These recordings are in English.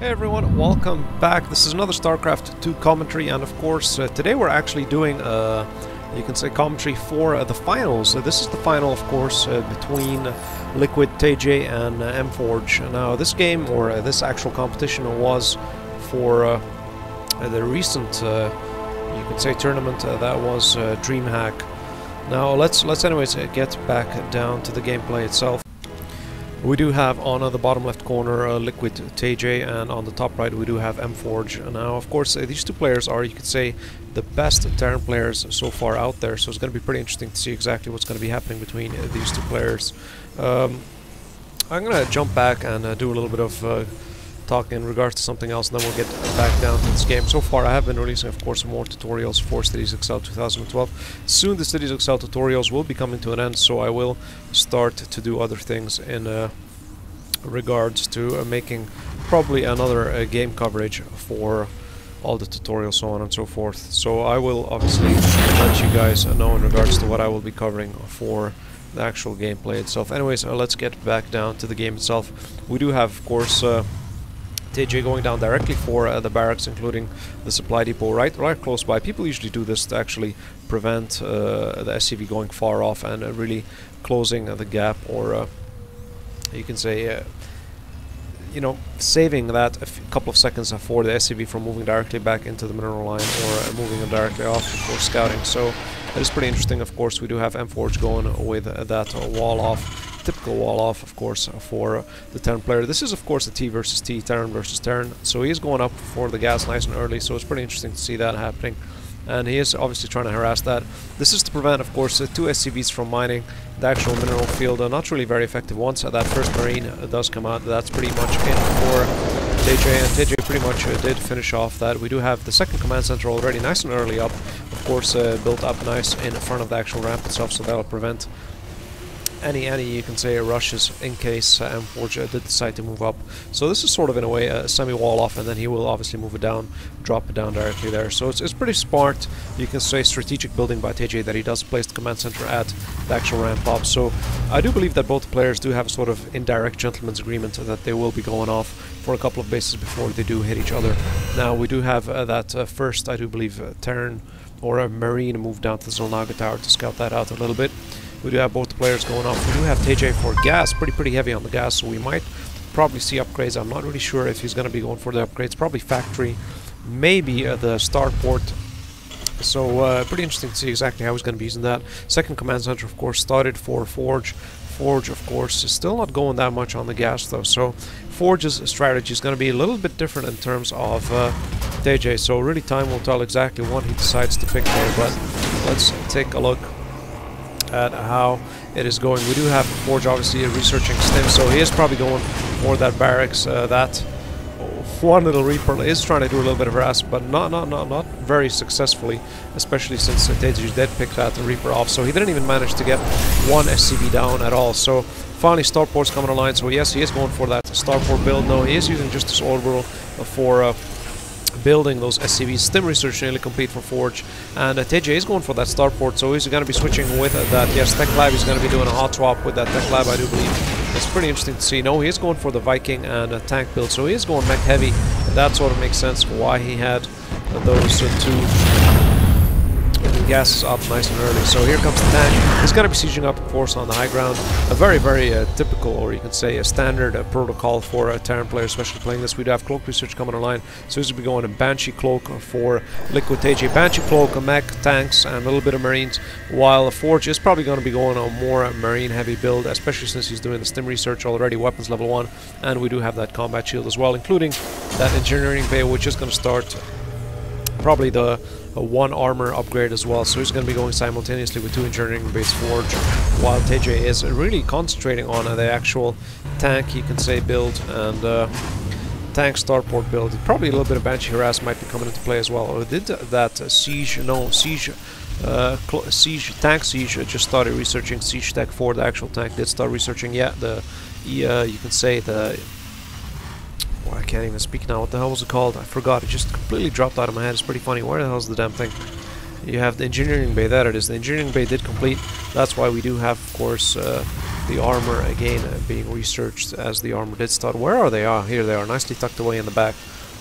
Hey everyone, welcome back. This is another StarCraft 2 commentary, and of course today we're actually doing you can say commentary for the finals. This is the final, of course, between LiquidTaeJa and M+ForGG. Now this game, or this actual competition, was for the recent you can say tournament that was DreamHack. Now let's anyways get back down to the gameplay itself. We do have on the bottom left corner LiquidTaeJa, and on the top right we do have M+ForGG. Now of course these two players are, you could say, the best Terran players so far out there, so it's going to be pretty interesting to see exactly what's going to be happening between these two players. I'm going to jump back and do a little bit of talking in regards to something else, and then we'll get back down to this game. So far I have been releasing, of course, more tutorials for Cities Excel 2012. Soon the Cities Excel tutorials will be coming to an end, so I will start to do other things in regards to making probably another game coverage for all the tutorials, so on and so forth. So I will obviously let you guys know in regards to what I will be covering for the actual gameplay itself. Anyways, let's get back down to the game itself. We do have, of course, TaeJa going down directly for the barracks, including the supply depot right close by. People usually do this to actually prevent the SCV going far off and really closing the gap, or you can say you know, saving that a couple of seconds for the SCV from moving directly back into the mineral line, or moving them directly off before scouting. So that is pretty interesting. Of course, we do have M+ForGG going with that wall off. Typical wall off, of course, for the Terran player. This is, of course, a T versus T, Terran versus Terran. So he is going up for the gas nice and early, so it's pretty interesting to see that happening. And he is obviously trying to harass that. This is to prevent, of course, two SCVs from mining the actual mineral field. Not really very effective. Once that first Marine does come out, that's pretty much in for TaeJa, and TaeJa pretty much did finish off that. We do have the second command center already nice and early up, of course, built up nice in front of the actual ramp itself, so that'll prevent any you can say rushes in case M+ForGG did decide to move up. So this is sort of in a way a semi-wall off, and then he will obviously move it down, drop it down directly there. So it's pretty smart, you can say, strategic building by TaeJa, that he does place the command center at the actual ramp up. So I do believe that both players do have a sort of indirect gentleman's agreement that they will be going off for a couple of bases before they do hit each other. Now we do have that first, I do believe, Terran or a Marine move down to the Zolnaga Tower to scout that out a little bit. We do have both the players going off. We do have TaeJa for gas, pretty heavy on the gas, so we might probably see upgrades. I'm not really sure if he's going to be going for the upgrades. Probably factory, maybe the starport. So pretty interesting to see exactly how he's going to be using that. Second command center, of course, started for ForGG. ForGG, of course, is still not going that much on the gas, though. So ForGG's strategy is going to be a little bit different in terms of TaeJa. So really time will tell exactly what he decides to pick there. But let's take a look at how it is going. We do have ForGG obviously researching stim, so he is probably going for that barracks. That one little Reaper is trying to do a little bit of harass, but not very successfully, especially since TaeJa did pick that Reaper off, so he didn't even manage to get one SCV down at all. So finally starport's coming online, so yes, he is going for that starport build. No, he is using just his orbital for building those SCVs. Stim research nearly complete for ForGG, and TaeJa is going for that starport, so he's going to be switching with that. Yes, Tech Lab, he's going to be doing a hot swap with that Tech Lab, I do believe. It's pretty interesting to see. No, he is going for the Viking and a tank build, so he is going mech heavy, and that sort of makes sense why he had those two gases up nice and early. So here comes the tank. He's going to be sieging up, of course, on the high ground. A very typical, or you can say a standard protocol for a Terran player, especially playing this. We do have cloak research coming online, so he's going to be going a Banshee cloak for LiquidTaeJa. Banshee cloak, a mech, tanks, and a little bit of Marines, while ForGG is probably going to be going on more Marine heavy build, especially since he's doing the stim research already, weapons level 1, and we do have that combat shield as well, including that engineering bay, which is going to start probably the one armor upgrade as well. So he's going to be going simultaneously with two engineering base ForGG, while TaeJa is really concentrating on the actual tank, you can say, build, and tank starport build. Probably a little bit of Banshee harass might be coming into play as well. Or did that siege tank siege just started researching siege tech for the actual tank. Did start researching, yeah, the you can say the, I can't even speak now. What the hell was it called? I forgot. It just completely dropped out of my head. It's pretty funny. Where the hell is the damn thing? You have the engineering bay. There it is. The engineering bay did complete. That's why we do have, of course, the armor again being researched as the armor did start. Where are they? Ah, here they are, nicely tucked away in the back.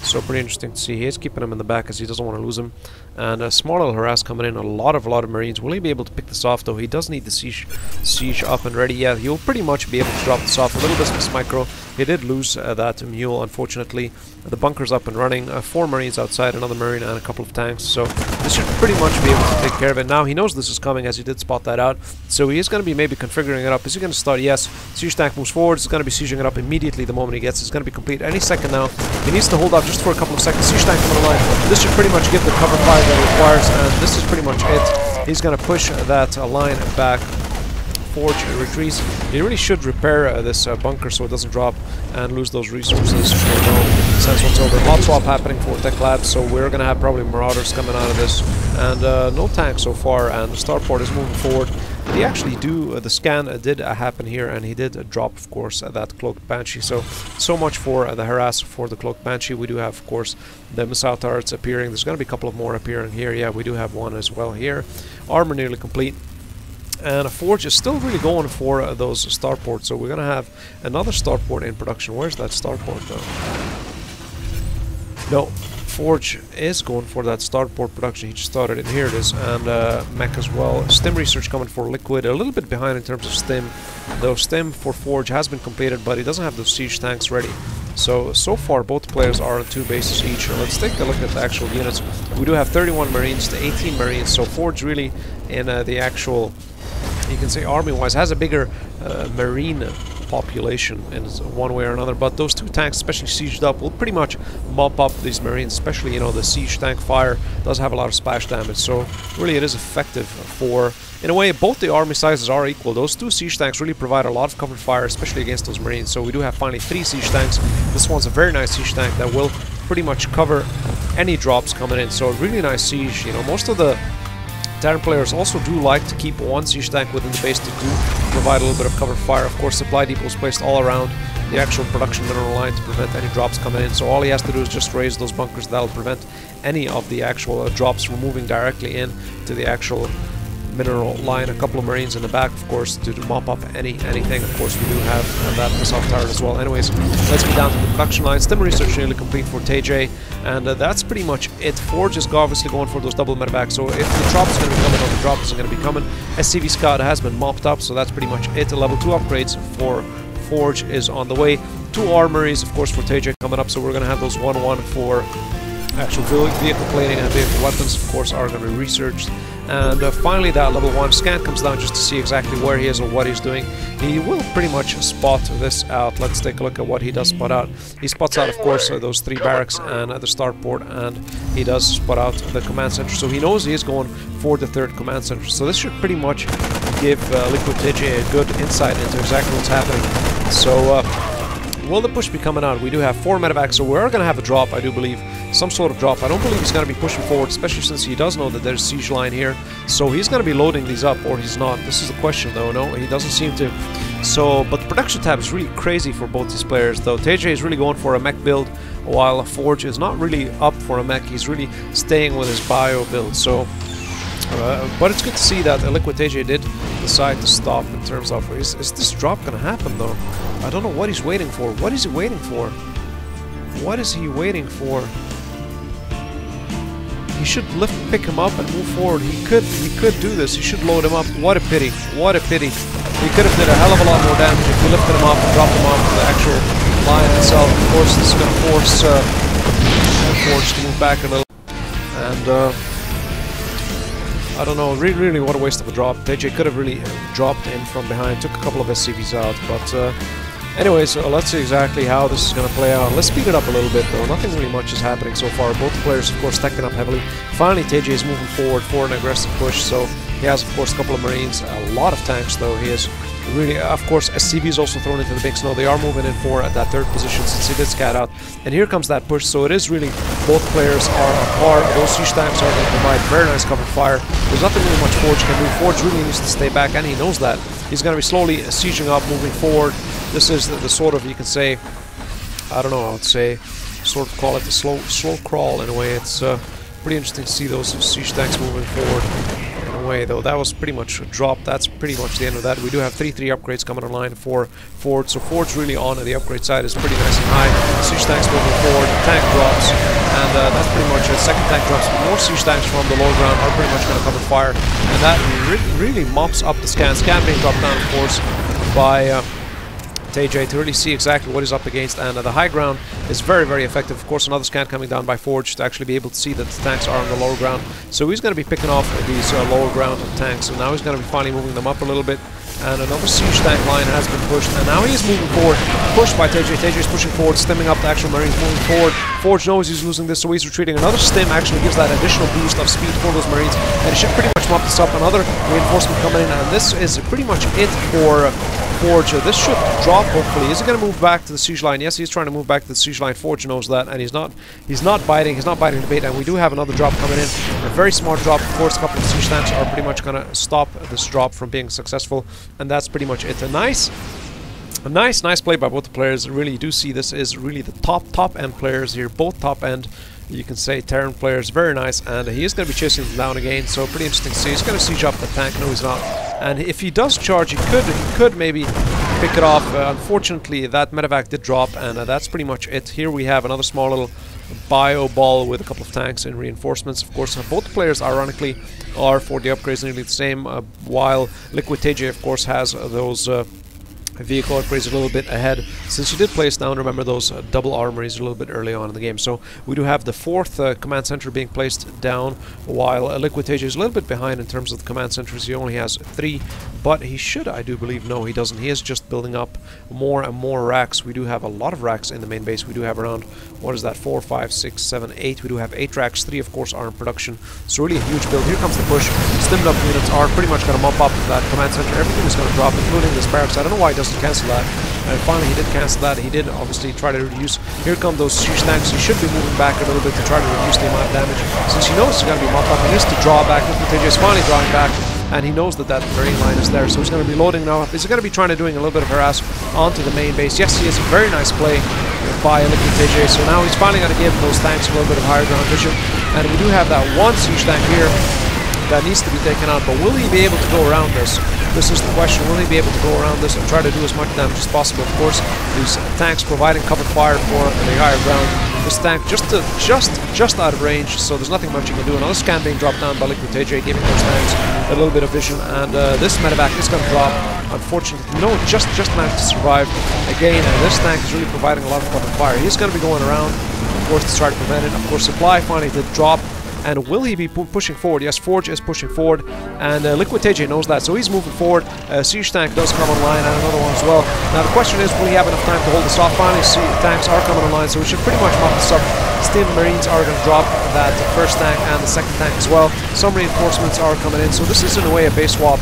So pretty interesting to see. He is keeping them in the back as he doesn't want to lose them. And a small little harass coming in. A lot of Marines. Will he be able to pick this off though? He does need the siege up and ready. Yeah, he'll pretty much be able to drop this off. A little bit of micro. He did lose that mule, unfortunately. The bunker's up and running. 4 Marines outside, another Marine, and a couple of tanks. So this should pretty much be able to take care of it. Now he knows this is coming, as he did spot that out. So he is going to be maybe configuring it up. Is he going to start? Yes. Siege tank moves forward. He's going to be sieging it up immediately the moment he gets it. It's going to be complete any second now. He needs to hold up just for a couple of seconds. Siege tank coming online. This should pretty much give the cover fire that it requires, and this is pretty much it. He's going to push that line back. Forge retreats. He really should repair this bunker so it doesn't drop and lose those resources for no sense whatsoever. Hot swap happening for Tech Labs, so we're going to have probably Marauders coming out of this, and no tanks so far, and the starport is moving forward. He actually the scan did happen here, and he did drop, of course, that Cloaked Banshee. So much for the harass for the Cloaked Banshee. We do have, of course, the missile turrets appearing. There's going to be a couple of more appearing here. Yeah, we do have one as well here. Armor nearly complete. And a Forge is still really going for those starports, so we're going to have another starport in production. Where's that starport though? No, Forge is going for that starport production. He just started it. Here it is, and mech as well. Stim research coming for Liquid, a little bit behind in terms of Stim. Though Stim for Forge has been completed, but he doesn't have those siege tanks ready. So far both players are on 2 bases each. Let's take a look at the actual units. We do have 31 Marines to 18 Marines, so Forge really in the actual, you can say army-wise, has a bigger Marine population in one way or another, but those 2 tanks, especially sieged up, will pretty much mop up these Marines, especially, you know, the siege tank fire does have a lot of splash damage, so really it is effective for, in a way, both the army sizes are equal. Those 2 siege tanks really provide a lot of cover fire, especially against those Marines, so we do have finally 3 siege tanks. This one's a very nice siege tank that will pretty much cover any drops coming in, so a really nice siege. You know, most of the Terran players also do like to keep 1 siege tank within the base to provide a little bit of cover fire. Of course, supply depots placed all around the actual production mineral line to prevent any drops coming in. So all he has to do is just raise those bunkers. That'll prevent any of the actual drops from moving directly in to the actual mineral line. A couple of Marines in the back, of course, to mop up anything. Of course, we do have that missile turret as well. Anyways, let's get down to the production line. Stim research nearly complete for TaeJa, and that's pretty much it. Forge is obviously going for those double medevacs, so if the drop is going to be coming, or the drop isn't going to be coming, SCV Scout has been mopped up, so that's pretty much it. Level 2 upgrades for Forge is on the way. 2 armories, of course, for TaeJa coming up, so we're going to have those 1-1 for actual vehicle plating and vehicle weapons, of course, are going to be researched. And finally, that level 1 scan comes down just to see exactly where he is or what he's doing. He will pretty much spot this out. Let's take a look at what he does spot out. He spots out, of course, those 3 barracks and the starport, and he does spot out the command center. So he knows he is going for the 3rd command center. So this should pretty much give LiquidTaeJa a good insight into exactly what's happening. So will the push be coming out? We do have 4 medevacs, so we're going to have a drop, I do believe. Some sort of drop. I don't believe he's going to be pushing forward, especially since he does know that there's a siege line here. So he's going to be loading these up, or he's not. This is the question, though. No, he doesn't seem to. So, but the production tab is really crazy for both these players, though. TaeJa is really going for a mech build, while Forge is not really up for a mech. He's really staying with his bio build. So, but it's good to see that LiquidTaeJa did decide to stop in terms of, is this drop going to happen, though? I don't know what he's waiting for. What is he waiting for? What is he waiting for? He should pick him up and move forward. He could do this. He should load him up. What a pity. What a pity. He could have did a hell of a lot more damage if he lifted him up and dropped him off to the actual line itself. Of course, this is going to force Forge to move back a little. And I don't know, really what a waste of a drop. TaeJa could have really dropped in from behind, took a couple of SCVs out, but anyways, let's see exactly how this is going to play out. Let's speed it up a little bit, though. Nothing really much is happening so far. Both players, of course, teching up heavily. Finally, TaeJa is moving forward for an aggressive push, so he has, of course, a couple of Marines, a lot of tanks, though. He is really, of course, SCV is also thrown into the mix. No, they are moving in for that 3rd position since he did scat out. And here comes that push, so it is really, both players are on par. Those siege tanks are going to provide very nice cover fire. There's nothing really much Forge can do. Forge really needs to stay back, and he knows that. He's going to be slowly sieging up, moving forward. This is the sort of, you can say, I don't know, I would say, sort of call it the slow crawl in a way. It's pretty interesting to see those siege tanks moving forward in a way, though. That was pretty much a drop. That's pretty much the end of that. We do have 3 upgrades coming online for Forge, so Forge really on the upgrade side is pretty nice and high. Siege tanks moving forward, tank drops, and that's pretty much it. Second tank drops, but more siege tanks from the low ground are pretty much going to cover fire, and that really mops up the scan. Scan being dropped down, of course, by TaeJa to really see exactly what he's up against, and the high ground is very effective. Of course, another scan coming down by Forge to actually be able to see that the tanks are on the lower ground, so he's going to be picking off these lower ground tanks. So now he's going to be finally moving them up a little bit, and another siege tank line has been pushed, and now he's moving forward, pushed by TaeJa. TaeJa is pushing forward, stemming up the actual Marines, moving forward. Forge knows he's losing this, so he's retreating. Another stem actually gives that additional boost of speed for those Marines, and it should pretty much mop this up. Another reinforcement coming in, and this is pretty much it for Forge. This should drop, hopefully. Is he going to move back to the siege line? Yes, he's trying to move back to the siege line. Forge knows that, and he's not biting the bait, and we do have another drop coming in. A very smart drop. Of course, a couple of siege tanks are pretty much going to stop this drop from being successful, and that's pretty much it. A nice play by both the players. Really, you do see this is really the top end players here, both top end, you can say, Terran players. Very nice, and he is going to be chasing them down again, so pretty interesting to see. He's going to siege up the tank. No, he's not, and if he does charge, he could maybe pick it off. Unfortunately, that medevac did drop, and that's pretty much it. Here we have another small little bio ball with a couple of tanks and reinforcements. Of course, both players ironically are for the upgrades nearly the same, while LiquidTaeJa, of course, has those vehicle upgrades a little bit ahead, since she did place down, remember, those double armories a little bit early on in the game. So we do have the 4th command center being placed down, while LiquidTaeJa is a little bit behind in terms of the command centers. He only has 3, but he should, I do believe, no, he doesn't. He is just building up more and more racks. We do have a lot of racks in the main base. We do have around, what is that, 4, 5, 6, 7, 8. We do have 8 racks. 3, of course, are in production. So really a huge build. Here comes the push. Stimmed up units are pretty much going to mop up that command center. Everything is going to drop, including this barracks. I don't know why he doesn't cancel that, and finally he did cancel that. He did obviously try to reduce. Here come those siege tanks. He should be moving back a little bit to try to reduce the amount of damage, since he knows he's going to be mopped up. He needs to draw back. LiquidTaeJa is finally drawing back, and he knows that that marine line is there, so he's going to be loading now. He's going to be trying to doing a little bit of harass onto the main base. Yes, he is. A very nice play by LiquidTaeJa. So now he's finally going to give those tanks a little bit of higher ground vision, and we do have that one siege tank here that needs to be taken out, but will he be able to go around this? This is the question. Will he be able to go around this and try to do as much damage as possible? Of course, these tanks providing cover fire for the higher ground. This tank just out of range, so there's nothing much you can do. Another scan being dropped down by LiquidTaeJa, giving those tanks a little bit of vision, and this medevac is going to drop. Unfortunately, no, just managed to survive again, and this tank is really providing a lot of cover fire. He's going to be going around, of course, to try to prevent it. Of course, supply finally did drop. And will he be pushing forward? Yes, Forge is pushing forward, and LiquidTaeJa knows that, so he's moving forward. Siege tank does come online, and another one as well. Now the question is, will he have enough time to hold this off? Finally, tanks are coming online, so we should pretty much mop this up. Still, Marines are going to drop that first tank and the second tank as well. Some reinforcements are coming in, so this is in a way a base swap.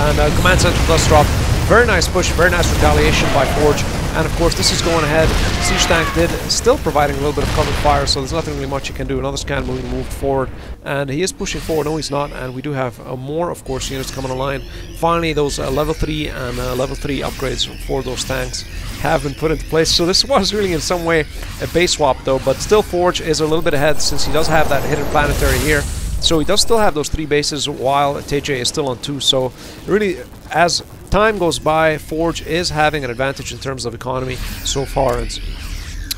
And command center does drop. Very nice push, very nice retaliation by Forge. And of course, this is going ahead. Siege tank still providing a little bit of cover fire, so there's nothing really much you can do. Another scan moved forward, and he is pushing forward. No, he's not, and we do have more, of course, units coming online. Finally, those level 3 and level 3 upgrades for those tanks have been put into place. So this was really in some way a base swap, though, but still Forge is a little bit ahead, since he does have that hidden planetary here. So he does still have those 3 bases, while TaeJa is still on 2. So really, as time goes by, Forge is having an advantage in terms of economy so far, and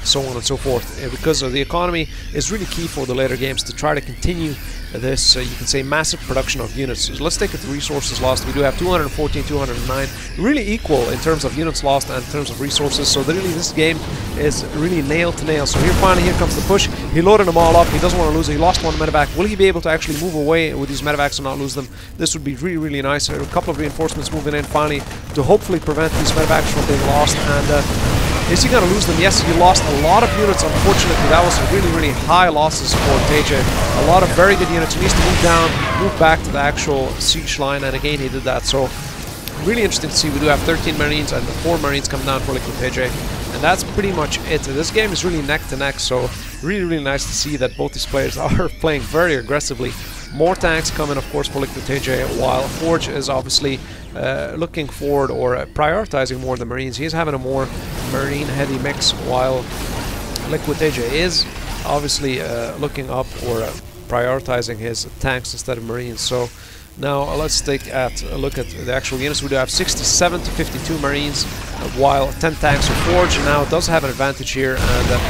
so on and so forth, because the economy is really key for the later games to try to continue this, you can say, massive production of units. So let's take it to resources lost. We do have 214, 209, really equal in terms of units lost and in terms of resources, so really this game is really nail to nail. So here comes the push. He loaded them all up. He doesn't want to lose it. He lost one medevac. Will he be able to actually move away with these medevacs and not lose them? This would be really, really nice. A couple of reinforcements moving in finally to hopefully prevent these medevacs from being lost. And is he going to lose them? Yes, he lost a lot of units. Unfortunately, that was really, really high losses for TaeJa. A lot of very good units. He needs to move down, move back to the actual siege line, and again he did that. So really interesting to see. We do have 13 Marines and 4 Marines come down for LiquidTaeJa, and that's pretty much it. This game is really neck to neck, so really, really nice to see that both these players are playing very aggressively. More tanks coming, of course, for LiquidTaeJa, while Forge is obviously looking forward or prioritizing more the Marines. He's having a more Marine-heavy mix, while LiquidTaeJa is obviously looking up or prioritizing his tanks instead of Marines. So Now let's take a look at the actual units. We do have 67 to 52 Marines, while 10 tanks are forged. Now it does have an advantage here, and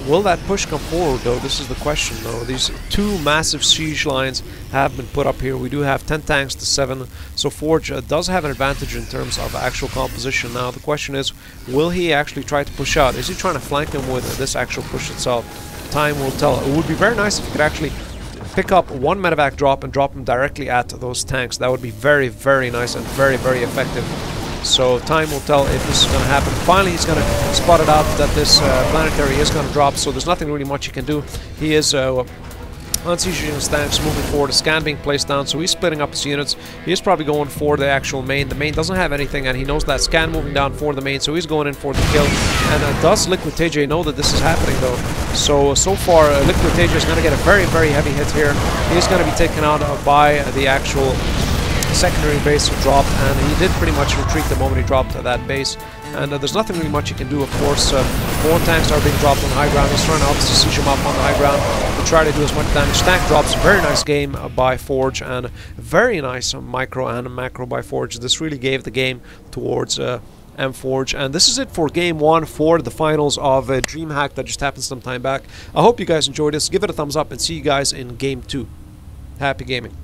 will that push come forward though? This is the question though. These two massive siege lines have been put up here. We do have 10 tanks to 7, so Forge does have an advantage in terms of actual composition. Now the question is, will he actually try to push out? Is he trying to flank him with this actual push itself? Time will tell. It would be very nice if he could actually pick up one medevac drop and drop them directly at those tanks. That would be very, very nice and very, very effective. So time will tell if this is going to happen. Finally, he's going to spot it out that this planetary is going to drop, so there's nothing really much he can do. He is unsieging his tanks, moving forward, a scan being placed down, so he's splitting up his units. He is probably going for the actual main. The main doesn't have anything, and he knows that scan moving down for the main, so he's going in for the kill. And does LiquidTaeJa know that this is happening though? So far, LiquidTaeJa is going to get a very, very heavy hit here. He's going to be taken out by the actual secondary base dropped, and he did pretty much retreat the moment he dropped that base. And there's nothing really much you can do, of course. More tanks are being dropped on high ground. He's trying to obviously siege him up on the high ground to try to do as much damage. Tank drops. Very nice game by Forge, and very nice micro and macro by Forge. This really gave the game towards M+ForGG. And this is it for Game 1 for the finals of DreamHack that just happened some time back. I hope you guys enjoyed this. Give it a thumbs up and see you guys in Game 2. Happy gaming.